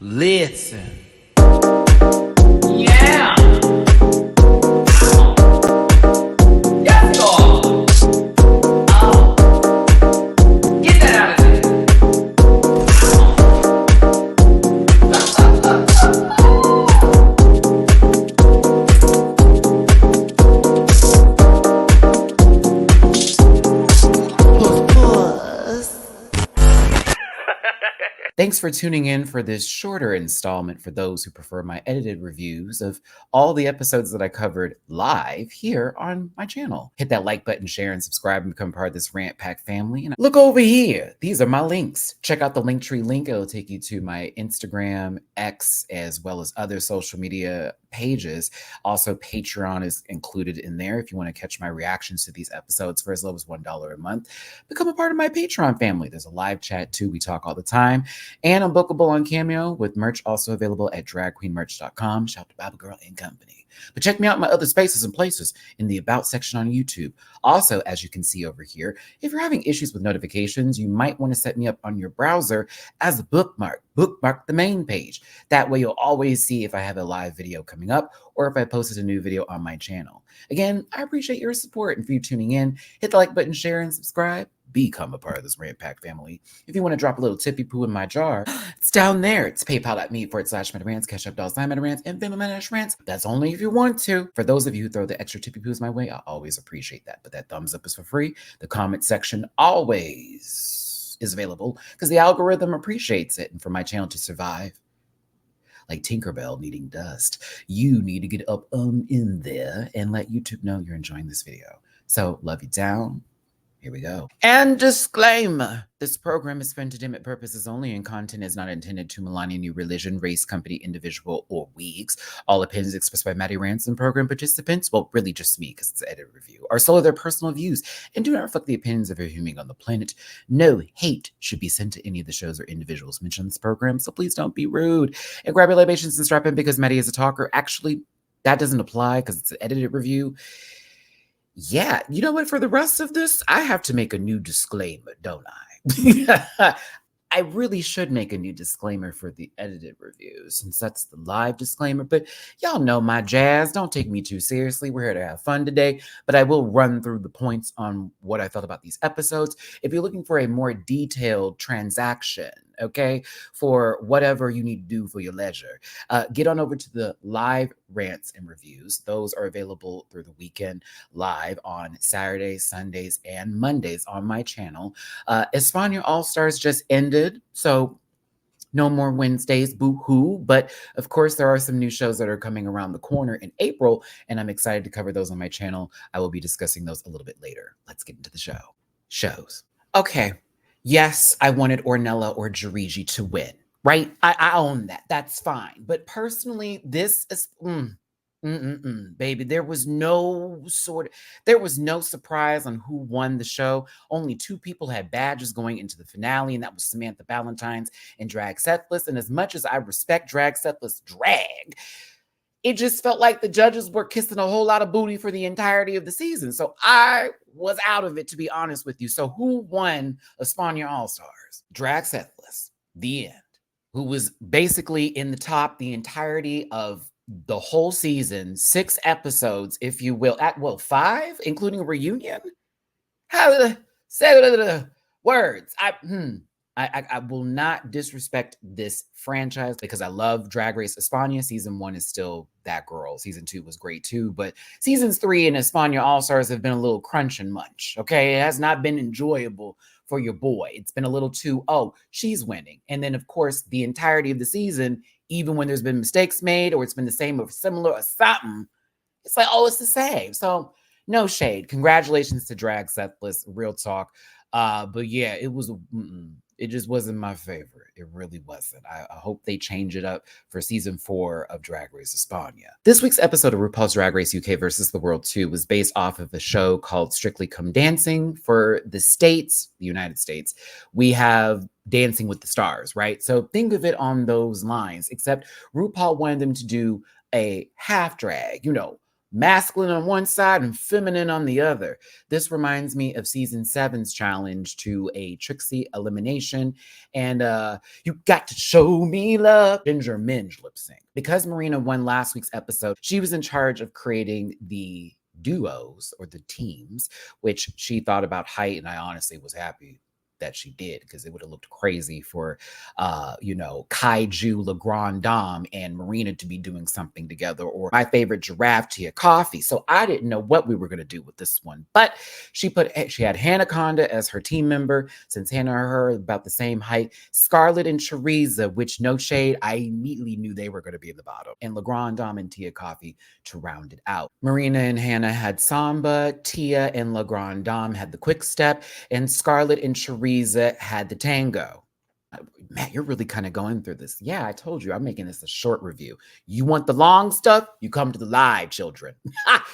Listen. Yeah. Yes, God. Oh. Get that out of Thanks for tuning in for this shorter installment for those who prefer my edited reviews of all the episodes that I covered live here on my channel. Hit that like button, share, and subscribe and become part of this Rant Pack family. And look over here. These are my links. Check out the Linktree link. It'll take you to my Instagram, X, as well as other social media pages. Also, Patreon is included in there if you want to catch my reactions to these episodes for as low as $1 a month. Become a part of my Patreon family. There's a live chat too. We talk all the time. And I'm bookable on Cameo with merch also available at dragqueenmerch.com. Shout out to Baba Girl and Company. But check me out in my other spaces and places in the About section on YouTube. Also, as you can see over here, if you're having issues with notifications, you might want to set me up on your browser as a bookmark. Bookmark the main page. That way you'll always see if I have a live video coming up or if I posted a new video on my channel. Again, I appreciate your support and for you tuning in. Hit the like button, share, and subscribe. Become a part of this Rant Pack family. If you want to drop a little tippy poo in my jar, it's down there. It's paypal.me/metarants, cash up $metarants, and Venmo/rants. That's only if you want to. For those of you who throw the extra tippy poos my way, I always appreciate that. But that thumbs up is for free. The comment section always is available because the algorithm appreciates it. And for my channel to survive, like Tinkerbell needing dust, you need to get up in there and let YouTube know you're enjoying this video. So love you down. Here we go. And disclaimer, this program is for entertainment purposes only and content is not intended to malign any religion, race, company, individual, or wigs. All opinions expressed by Maddie Rants and program participants, well, really just me because it's an edited review, are solely their personal views and do not reflect the opinions of every human on the planet. No hate should be sent to any of the shows or individuals mentioned in this program, so please don't be rude. And grab your libations and strap in because Maddie is a talker. Actually, that doesn't apply because it's an edited review. Yeah, you know what? For the rest of this, I have to make a new disclaimer, don't I? I really should make a new disclaimer for the edited reviews since that's the live disclaimer, but y'all know my jazz. Don't take me too seriously. We're here to have fun today, but I will run through the points on what I felt about these episodes. If you're looking for a more detailed transaction, okay, for whatever you need to do for your leisure, get on over to the live rants and reviews. Those are available through the weekend live on Saturdays, Sundays, and Mondays on my channel. España All-Stars just ended, so no more Wednesdays, boo-hoo. But of course, there are some new shows that are coming around the corner in April, and I'm excited to cover those on my channel. I will be discussing those a little bit later. Let's get into the shows. Okay. Yes, I wanted Ornella or Jarigi to win, right? I own that. That's fine. But personally, this is baby. There was no surprise on who won the show. Only two people had badges going into the finale, and that was Samantha Valentine's and Drag Sethless. And as much as I respect Drag Sethless drag, it just felt like the judges were kissing a whole lot of booty for the entirety of the season. So I was out of it, to be honest with you. So who won España All-Stars? Drag Sethless, the end, who was basically in the top the entirety of the whole season, 6 episodes, if you will, at 5, including a reunion. How say words? I will not disrespect this franchise because I love Drag Race España. Season 1 is still that girl. Season 2 was great too, but seasons 3 and España All-Stars have been a little crunch and munch, okay? It has not been enjoyable for your boy. It's been a little too, oh, she's winning. And then, of course, the entirety of the season, even when there's been mistakes made or it's been the same or similar or something, it's like, oh, it's the same. So no shade. Congratulations to Drag Sethless, real talk. But yeah, it was... It just wasn't my favorite. It really wasn't. I hope they change it up for season 4 of Drag Race España. This week's episode of RuPaul's Drag Race UK versus the World 2 was based off of a show called Strictly Come Dancing. For the States, the United States, we have Dancing with the Stars, right? So think of it on those lines, except RuPaul wanted them to do a half drag, masculine on one side and feminine on the other. This reminds me of season 7's challenge to a Trixie elimination. And you got to show me love. Ginger Minge lip sync. Because Marina won last week's episode, she was in charge of creating the duos or the teams, which she thought about height. And I honestly was happy that she did, because it would have looked crazy for Kaiju LeGrand Dom and Marina to be doing something together, or my favorite giraffe Tia Coffee. So I didn't know what we were going to do with this one, but she had Hanaconda as her team member, since Hannah and her are about the same height. Scarlett and Teresa, which, no shade, I immediately knew they were going to be in the bottom, and LeGrand Dom and Tia Coffee to round it out. Marina and Hannah had Samba, Tia and LeGrand Dom had the quick step, and Scarlett and Teresa had the tango. Matt, you're really kind of going through this. Yeah, I told you I'm making this a short review. You want the long stuff? You come to the live, children.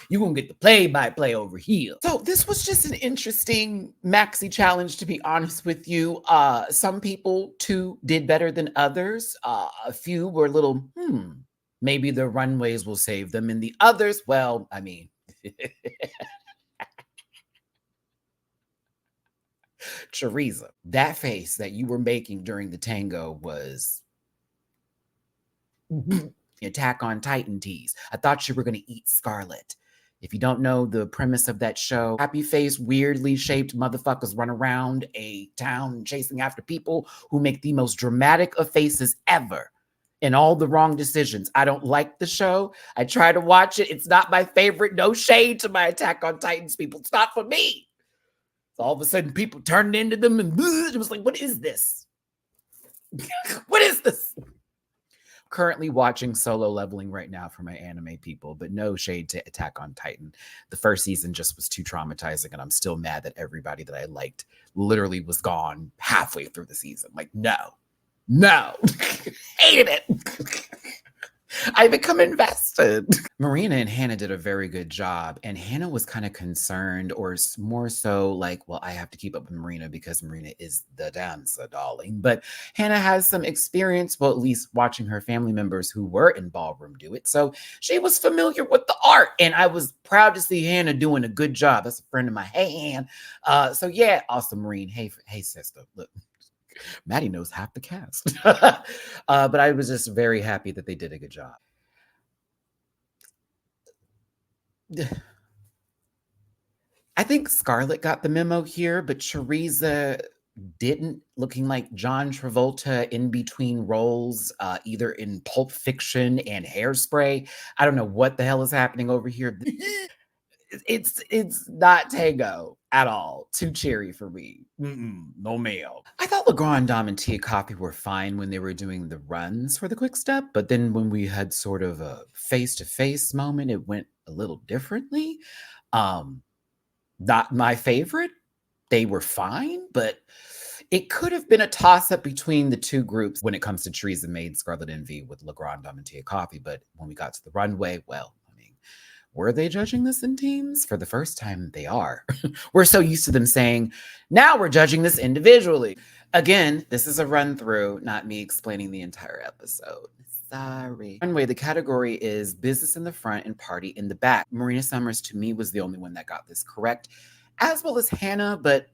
You're going to get the play-by-play over here. So this was just an interesting maxi challenge, to be honest with you. Some people, too, did better than others. A few were a little, maybe the runways will save them. And the others, well, I mean... Teresa, that face that you were making during the tango was Attack on Titan tease. I thought you were going to eat Scarlett. If you don't know the premise of that show, happy face, weirdly shaped motherfuckers run around a town chasing after people who make the most dramatic of faces ever and all the wrong decisions. I don't like the show. I try to watch it. It's not my favorite. No shade to my Attack on Titans people. It's not for me. All of a sudden, people turned into them, and it was like, what is this? What is this? Currently watching Solo Leveling right now for my anime people, but no shade to Attack on Titan. The first season just was too traumatizing, and I'm still mad that everybody that I liked literally was gone halfway through the season. Like, no. Hated it. I become invested. Marina and Hannah did a very good job, and Hannah was kind of concerned, or more so like, well, I have to keep up with Marina because Marina is the dancer, darling. But Hannah has some experience, well, at least watching her family members who were in ballroom do it. So she was familiar with the art, and I was proud to see Hannah doing a good job. That's a friend of mine. Hey, Hannah. So yeah, awesome, Marine. Hey, sister. Look. Maddie knows half the cast. But I was just very happy that they did a good job. I think Scarlett got the memo here, but Teresa didn't, looking like John Travolta in between roles, either in Pulp Fiction and Hairspray. I don't know what the hell is happening over here. It's not tango at all. Too cheery for me. No male. I thought LeGrand Dom and Tia Coffee were fine when they were doing the runs for the quick step, but then when we had sort of a face-to-face moment, it went a little differently. Not my favorite. They were fine, but it could have been a toss-up between the two groups when it comes to Teresa Made Scarlet Envy with LeGrand Dom and Tia Coffee. But when we got to the runway, well, were they judging this in teams? For the first time, they are. We're so used to them saying, now we're judging this individually. Again, this is a run through, not me explaining the entire episode. Sorry. Runway, the category is business in the front and party in the back. Marina Summers, to me, was the only one that got this correct, as well as Hannah, but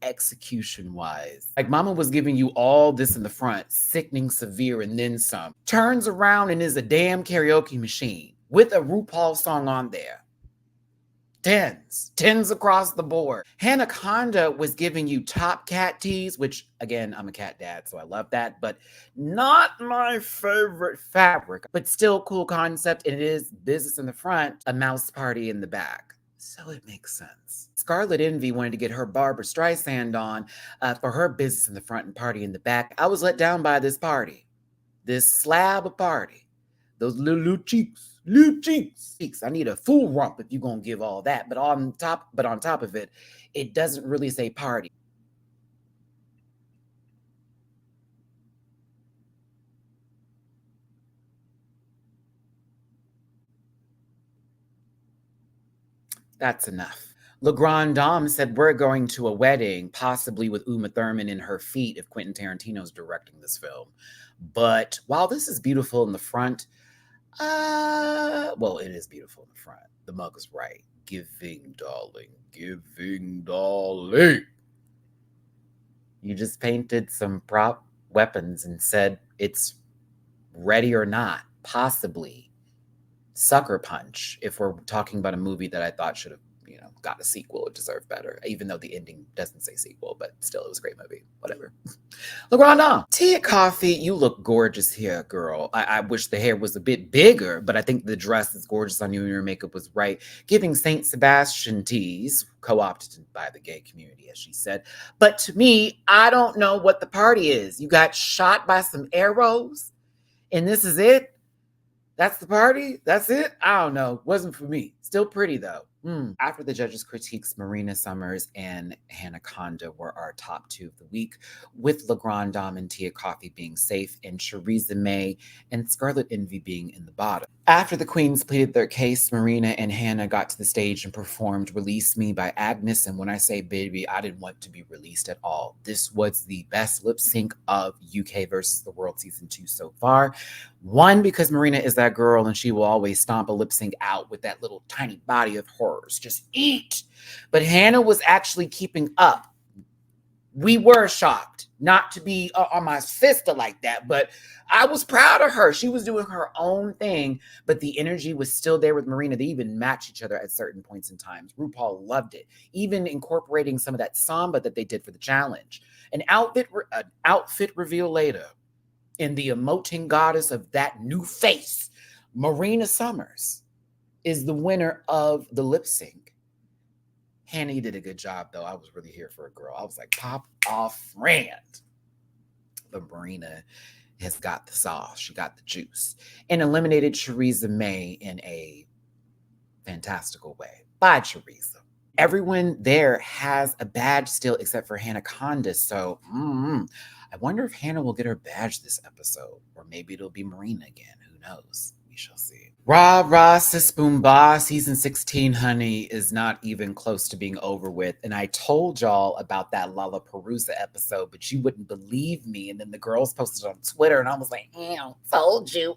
execution-wise. Like, Mama was giving you all this in the front, sickening, severe, and then some. Turns around and is a damn karaoke machine with a RuPaul song on there. Tens across the board. Hanaconda was giving you top cat tees, which, again, I'm a cat dad, so I love that, but not my favorite fabric, but still cool concept. And it is business in the front, a mouse party in the back. So it makes sense. Scarlet Envy wanted to get her Barbara Streisand on for her business in the front and party in the back. I was let down by this party, this slab of party. Those little cheeks. I need a full rump if you're gonna give all that. But on top of it, it doesn't really say party. That's enough. LeGrand Dom said we're going to a wedding, possibly with Uma Thurman in her feet if Quentin Tarantino's directing this film. But while this is beautiful in the front, well, it is beautiful in the front. The mug is right. Giving, darling. Giving, darling. You just painted some prop weapons and said it's ready or not, possibly. Sucker Punch, if we're talking about a movie that I thought should have, got a sequel, it deserved better, even though the ending doesn't say sequel, but still, it was a great movie. Whatever. LaGranda, tea and coffee, you look gorgeous here, girl. I wish the hair was a bit bigger, but I think the dress is gorgeous on you and your makeup was right. Giving Saint Sebastian teas, co-opted by the gay community, as she said. But to me, I don't know what the party is. You got shot by some arrows, and this is it? That's the party? That's it? I don't know. Wasn't for me. Still pretty though. After the judges' critiques, Marina Summers and Hannah Conda were our top two of the week, with LeGrand Dom and Tia Coffee being safe, and Cheriza May and Scarlet Envy being in the bottom. After the queens pleaded their case, Marina and Hannah got to the stage and performed Release Me by Agnes. And when I say baby, I didn't want to be released at all. This was the best lip sync of UK versus the World Season 2 so far. One, because Marina is that girl and she will always stomp a lip sync out with that little tiny body of hers. Just eat. But Hannah was actually keeping up. We were shocked, not to be on my sister like that, but I was proud of her. She was doing her own thing, but the energy was still there with Marina. They even match each other at certain points in times. RuPaul loved it, even incorporating some of that samba that they did for the challenge. An outfit reveal later, and the emoting goddess of that new face, Marina Summers, is the winner of the lip sync. Hannah, you did a good job, though. I was really here for a girl. I was like, pop off, Rant. But Marina has got the sauce. She got the juice. And eliminated Cheriza May in a fantastical way. Bye, Cheriza. Everyone there has a badge still except for Hannah Conda. So I wonder if Hannah will get her badge this episode. Or maybe it'll be Marina again. Who knows? We shall see. Rah, rah, sis, boom, bah. Season 16, honey, is not even close to being over with. And I told y'all about that Lollapalooza episode, but you wouldn't believe me. And then the girls posted on Twitter, and I was like, told you.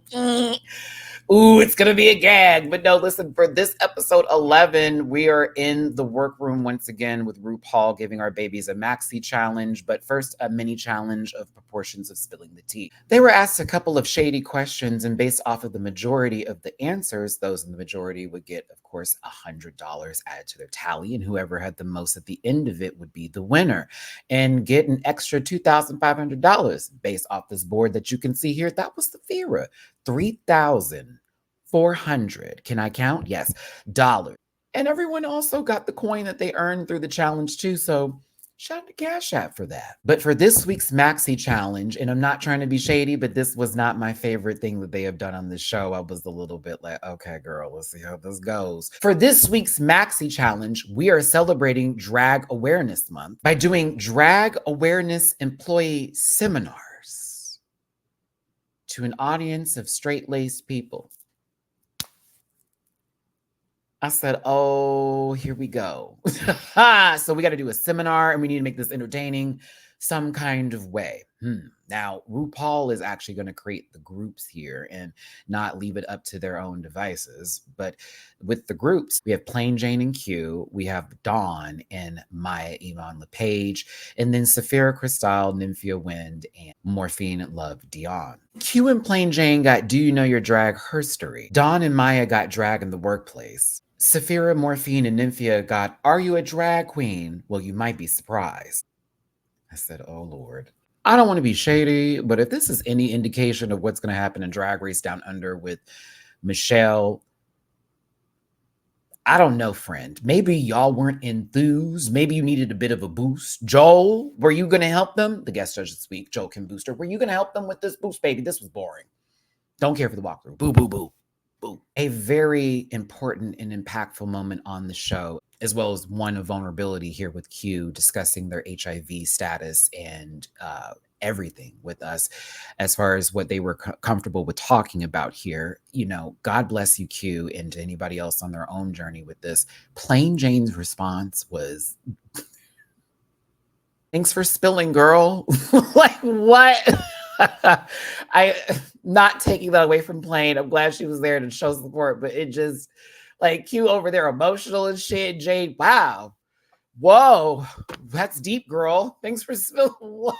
Ooh, it's going to be a gag. But no, listen, for this episode 11, we are in the workroom once again with RuPaul giving our babies a maxi challenge, but first a mini challenge of proportions of spilling the tea. They were asked a couple of shady questions, and based off of the majority of the answers, those in the majority would get, of course, $100 added to their tally, and whoever had the most at the end of it would be the winner and get an extra $2,500 based off this board that you can see here. That was the Vera. 3,400. Can I count? Yes. Dollars. And everyone also got the coin that they earned through the challenge too. So shout out to Cash App for that. But for this week's Maxi Challenge, and I'm not trying to be shady, but this was not my favorite thing that they have done on this show. I was a little bit like, okay, girl, let's see how this goes. For this week's Maxi Challenge, we are celebrating Drag Awareness Month by doing Drag Awareness Employee Seminars to an audience of straight-laced people. I said, oh, here we go. So we got to do a seminar and we need to make this entertaining some kind of way. Now, RuPaul is actually going to create the groups here and not leave it up to their own devices. But with the groups, we have Plain Jane and Q, we have Dawn and Maya Iman LePage, and then Saphira Crystal, Nymphia Wind, and Morphine Love Dion. Q and Plain Jane got Do You Know Your Drag Herstory. Dawn and Maya got Drag in the Workplace. Saphira, Morphine, and Nymphia got Are You a Drag Queen? Well, you might be surprised. I said, oh, Lord. I don't want to be shady, but if this is any indication of what's going to happen in Drag Race Down Under with Michelle, I don't know, friend. Maybe y'all weren't enthused. Maybe you needed a bit of a boost. Joel, were you going to help them? The guest judge this week, Joel Kim Booster. Were you going to help them with this boost, baby? This was boring. Don't care for the walkthrough. Boo, boo, boo. Boo. A very important and impactful moment on the show, as well as one of vulnerability here with Q discussing their HIV status and everything with us as far as what they were comfortable with talking about here. You know, God bless you, Q, and to anybody else on their own journey with this. Plain Jane's response was, thanks for spilling, girl. Like, what? I not taking that away from Plain. I'm glad she was there to show support, but it just Like Q over there emotional and shit. Jade, wow. Whoa, that's deep, girl. Thanks for spilling.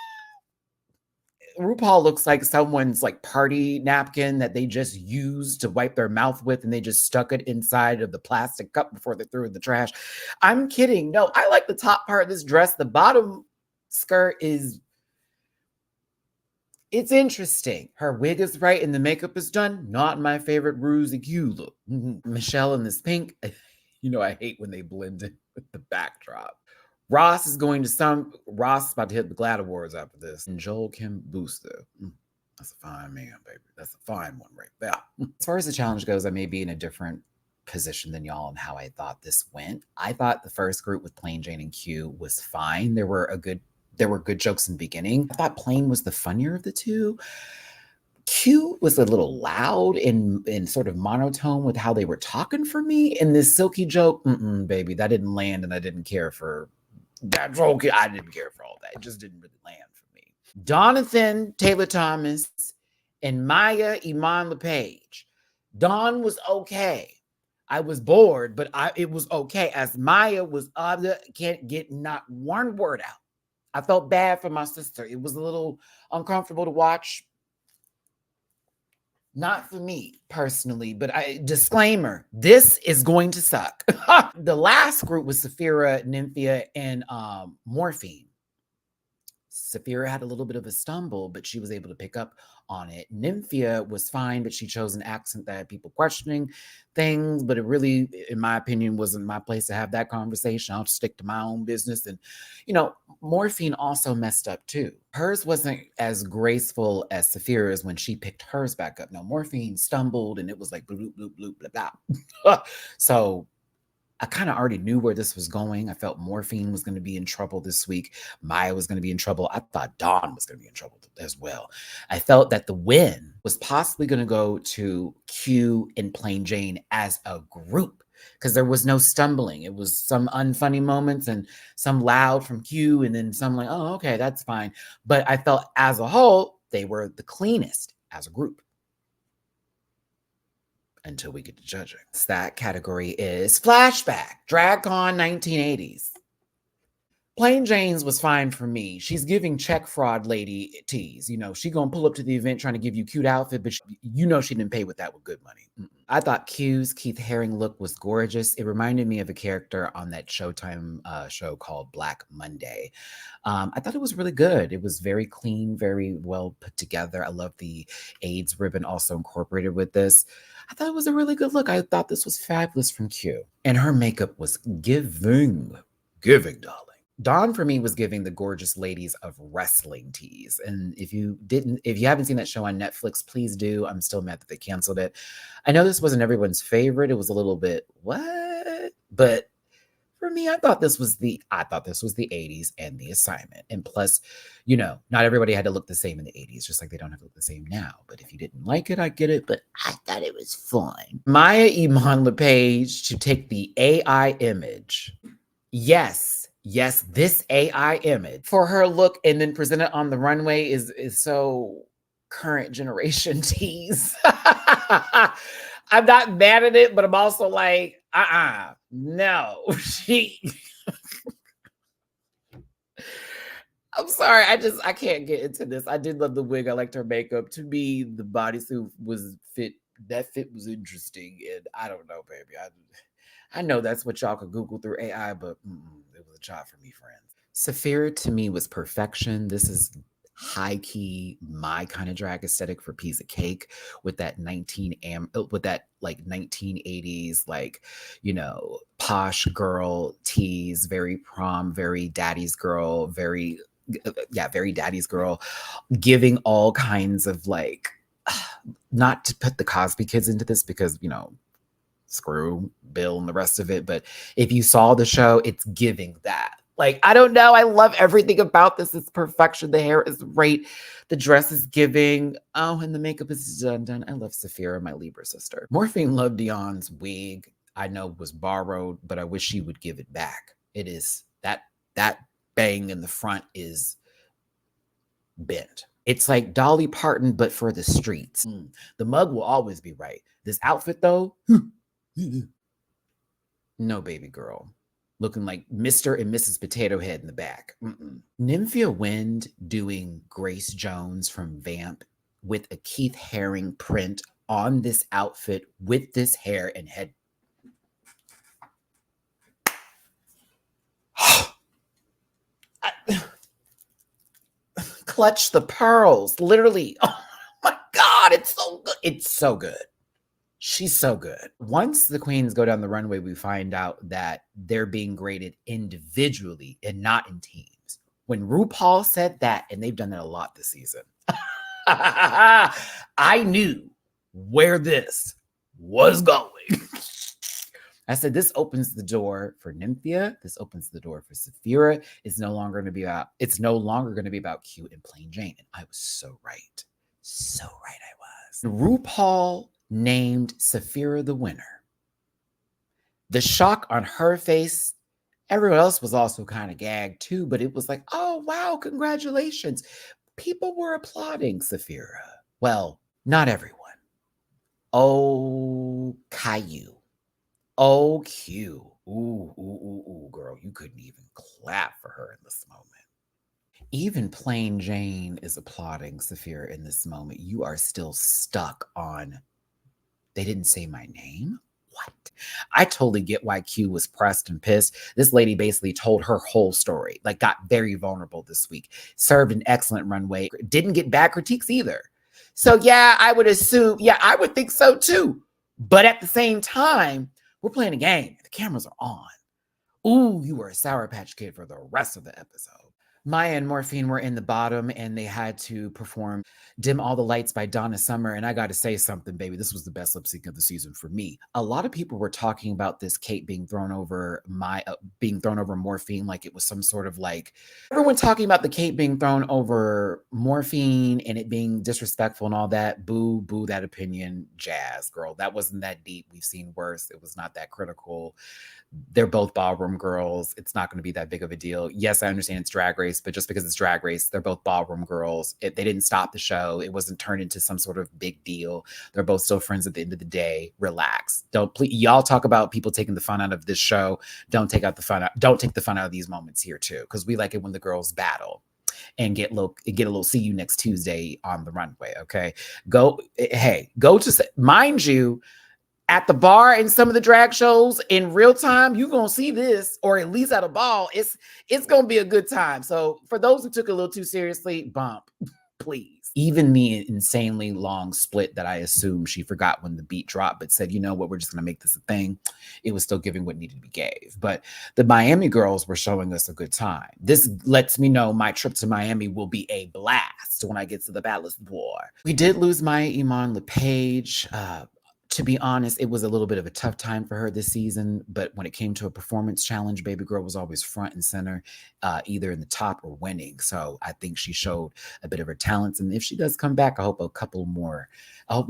RuPaul looks like someone's like party napkin that they just used to wipe their mouth with and they just stuck it inside of the plastic cup before they threw it in the trash. I'm kidding. No, I like the top part of this dress. The bottom skirt is, it's interesting. Her wig is right and the makeup is done. Not my favorite Ruse Q look. Michelle in this pink. You know, I hate when they blend in with the backdrop. Ross is about to hit the GLAAD Awards after this. And Joel Kim Booster. That's a fine man, baby. That's a fine one right there. As far as the challenge goes, I may be in a different position than y'all on how I thought this went. I thought the first group with Plain Jane and Q was fine. There were good jokes in the beginning. I thought Plain was the funnier of the two. Q was a little loud and sort of monotone with how they were talking for me. And this silky joke, baby, that didn't land, and I didn't care for that joke. I didn't care for all that. It just didn't really land for me. Donathan Taylor Thomas and Maya Iman LePage. Dawn was okay. I was bored, but it was okay. As Maya was can't get not one word out. I felt bad for my sister. It was a little uncomfortable to watch. Not for me personally, but disclaimer, this is going to suck. The last group was Saphira, Nymphia, and Morphine. Saphira had a little bit of a stumble, but she was able to pick up on it. Nymphia was fine, but she chose an accent that had people questioning things, but it really, in my opinion, wasn't my place to have that conversation. I'll stick to my own business. And, Morphine also messed up too. Hers wasn't as graceful as Saphira's when she picked hers back up. No, Morphine stumbled and it was like bloop, bloop, bloop, blah, blah. So I kind of already knew where this was going. I felt Morphine was going to be in trouble this week. Maya was going to be in trouble. I thought Dawn was going to be in trouble as well. I felt that the win was possibly going to go to Q and Plain Jane as a group because there was no stumbling. It was some unfunny moments and some loud from Q and then some like, oh, okay, that's fine. But I felt as a whole, they were the cleanest as a group. Until we get to judging. That category is flashback, DragCon 1980s. Plain Jane's was fine for me. She's giving check fraud lady tease. She gonna pull up to the event trying to give you cute outfit, but she didn't pay with that with good money. I thought Q's Keith Haring look was gorgeous. It reminded me of a character on that Showtime show called Black Monday. I thought it was really good. It was very clean, very well put together. I love the AIDS ribbon also incorporated with this. I thought it was a really good look. I thought this was fabulous from Q. And her makeup was giving, darling. Dawn for me was giving the gorgeous ladies of wrestling tease. And if you haven't seen that show on Netflix, please do. I'm still mad that they canceled it. I know this wasn't everyone's favorite. It was a little bit, what? But for me, I thought this was the 80s and the assignment. And plus, not everybody had to look the same in the 80s, just like they don't have to look the same now. But if you didn't like it, I get it. But I thought it was fun. Maya Iman LePage to take the AI image. Yes, this AI image for her look and then present it on the runway is so current generation tease. I'm not mad at it, but I'm also like, no. I'm sorry. I can't get into this. I did love the wig. I liked her makeup. To me, the bodysuit was fit. That fit was interesting. And I don't know, baby. I know that's what y'all could Google through AI, but it was a job for me, friends. Saphira to me was perfection. This is high key my kind of drag aesthetic for piece of cake with that 1980s posh girl tease, very prom, very daddy's girl, very daddy's girl, giving all kinds of not to put the Cosby Kids into this because screw Bill and the rest of it, but if you saw the show, it's giving that. I don't know. I love everything about this. It's perfection. The hair is great. The dress is giving. Oh, and the makeup is done. I love Saphira, my Libra sister. Morphine loved Dion's wig. I know was borrowed, but I wish she would give it back. It is that bang in the front is bent. It's like Dolly Parton, but for the streets. The mug will always be right. This outfit, though, No, baby girl. Looking like Mr. and Mrs. Potato Head in the back. Nymphia Wind doing Grace Jones from Vamp with a Keith Haring print on this outfit with this hair and head. Clutch the pearls, literally. Oh my God, it's so good. It's so good. She's so good. Once the queens go down the runway, we find out that they're being graded individually and not in teams. When RuPaul said that, and they've done that a lot this season, I knew where this was going. I said, this opens the door for Nymphia. This opens the door for Sapphira. It's no longer going to be about Q and Plain Jane. And I was so right. So right I was. RuPaul named Sapphira the winner. The shock on her face, everyone else was also kind of gagged too, but it was like, oh, wow, congratulations. People were applauding Sapphira. Well, not everyone. Oh, Caillou. Oh, Q. Ooh, girl, you couldn't even clap for her in this moment. Even Plain Jane is applauding Sapphira in this moment. You are still stuck on, they didn't say my name? What? I totally get why Q was pressed and pissed. This lady basically told her whole story, like got very vulnerable this week, served an excellent runway, didn't get bad critiques either. So yeah, I would assume, yeah, I would think so too. But at the same time, we're playing a game. The cameras are on. Ooh, you were a Sour Patch Kid for the rest of the episode. Maya and Morphine were in the bottom and they had to perform Dim All the Lights by Donna Summer. And I got to say something, baby. This was the best lip sync of the season for me. A lot of people were talking about this Kate being thrown over Morphine like it was some sort of like, everyone talking about the Kate being thrown over Morphine and it being disrespectful and all that. Boo, boo that opinion. Jazz, girl. That wasn't that deep. We've seen worse. It was not that critical. They're both ballroom girls. It's not going to be that big of a deal. Yes, I understand it's Drag Race, but just because it's Drag Race, they're both ballroom girls. They didn't stop the show. It wasn't turned into some sort of big deal. They're both still friends at the end of the day. Relax. Y'all talk about people taking the fun out of this show. Don't take the fun out of these moments here too, because we like it when the girls battle and get a little see you next Tuesday on the runway. Okay, go to, mind you, at the bar in some of the drag shows in real time, you're going to see this, or at least at a ball, it's going to be a good time. So for those who took it a little too seriously, bump, please. Even the insanely long split that I assume she forgot when the beat dropped, but said, you know what, we're just going to make this a thing. It was still giving what needed to be gave. But the Miami girls were showing us a good time. This lets me know my trip to Miami will be a blast when I get to the Ballast War. We did lose Maya Iman LePage. To be honest, it was a little bit of a tough time for her this season, but when it came to a performance challenge, baby girl was always front and center, either in the top or winning. So I think she showed a bit of her talents. And if she does come back, I hope we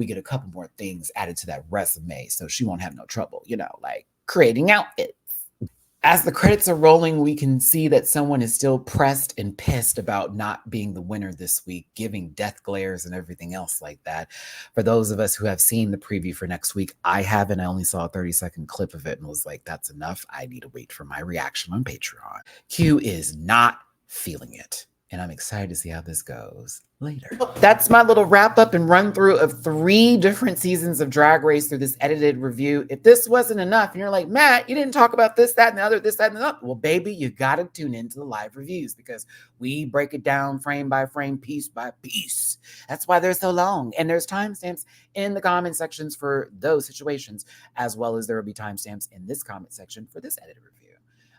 get a couple more things added to that resume so she won't have no trouble, like creating outfits. As the credits are rolling, we can see that someone is still pressed and pissed about not being the winner this week, giving death glares and everything else like that. For those of us who have seen the preview for next week, I haven't. I only saw a 30-second clip of it and was like, that's enough. I need to wait for my reaction on Patreon. Q is not feeling it, and I'm excited to see how this goes later. That's my little wrap up and run through of 3 different seasons of Drag Race through this edited review. If this wasn't enough and you're like, Matt, you didn't talk about this, that, and the other, this, that, and the other. Well, baby, you got to tune into the live reviews because we break it down frame by frame, piece by piece. That's why they're so long. And there's timestamps in the comment sections for those situations, as well as there will be timestamps in this comment section for this edited review.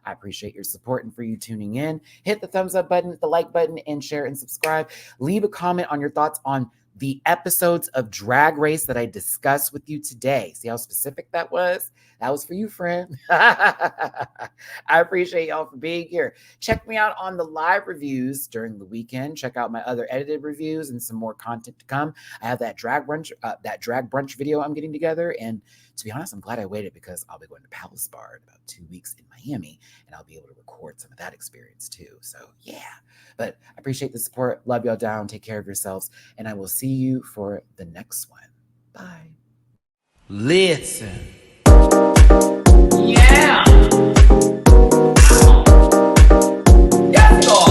I appreciate your support and for you tuning in. Hit the thumbs up button, the like button, and share and subscribe. Leave a comment on your thoughts on the episodes of Drag Race that I discussed with you today. See how specific that was? That was for you, friend. I appreciate y'all for being here. Check me out on the live reviews during the weekend. Check out my other edited reviews and some more content to come. I have that drag brunch video I'm getting together. And to be honest, I'm glad I waited because I'll be going to Palace Bar in about 2 weeks in Miami, and I'll be able to record some of that experience too. So yeah, but I appreciate the support. Love y'all down. Take care of yourselves, and I will see you for the next one. Bye. Listen. Yeah. Yes, Lord.